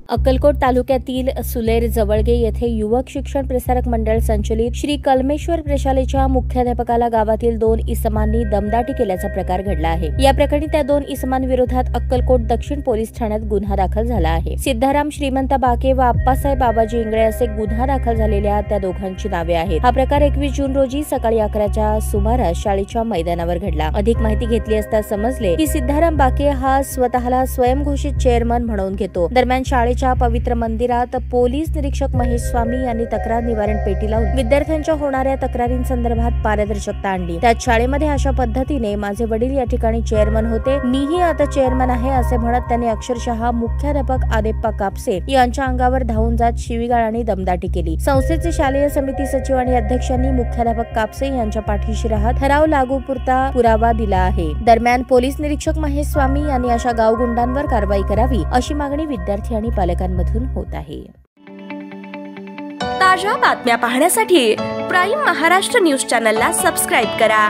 अक्कलकोट तालुक्यातील सुलेर जवळगे येथे युवक शिक्षण प्रसारक मंडळ संचलित श्री कलमेश्वर प्रशालेच्या मुख्याध्यापकाला गावातील 2 इसमांनी दमदाटी केल्याचा प्रकार घडला आहे। या प्रकरणी त्या 2 इसमांविरोधात अक्कलकोट दक्षिण पोलीस ठाण्यात गुन्हा दाखल झाला आहे। सिद्धाराम श्रीमंत बाके व आप्पासाहेब बाबाजी इंगळे असे गुन्हा दाखल झालेल्या त्या दोघांची नावे आहेत। हा प्रकार 21 जून रोजी सकाळी 11च्या सुमारास शाळेच्या मैदानावर घडला। अधिक माहिती घेतली असता समजले की सिद्धाराम बाके हा स्वतःला स्वयंघोषित चेअरमन म्हणून घेतो। दरम्यान शाळेच्या पवित्र मंदिरात पोलीस निरीक्षक महेश स्वामी यांनी तक्रार निवारण पेटी लावून विद्यार्थ्यांच्या होणाऱ्या तक्रारींसंदर्भात पारदर्शकता आणली। त्यात शाळेमध्ये अशा पद्धतीने माझे वडील या ठिकाणी चेअरमन होते, मीही आता चेअरमन आहे असे म्हणत त्यांनी अक्षरशः मुख्याध्यापक आदेप्पा कापसे यांच्या अंगावर धावून जात शिवीगाळ आणि दमदाटी केली। संस्थेचे शालेय समिती सचिव आणि अध्यक्षांनी मुख्याध्यापक कापसे यांच्या पाठीशी राहत ठराव लागू पुरता पुरावा दिला आहे। दरम्यान पोलीस निरीक्षक महेश स्वामी यांनी अशा गावगुंडांवर कारवाई करावी अशी मागणी विद्यार्थी आणि पालकांमधून होत आहे। ताज्या बातम्या पाहण्यासाठी प्राईम महाराष्ट्र न्यूज चॅनलला सबस्क्राईब करा।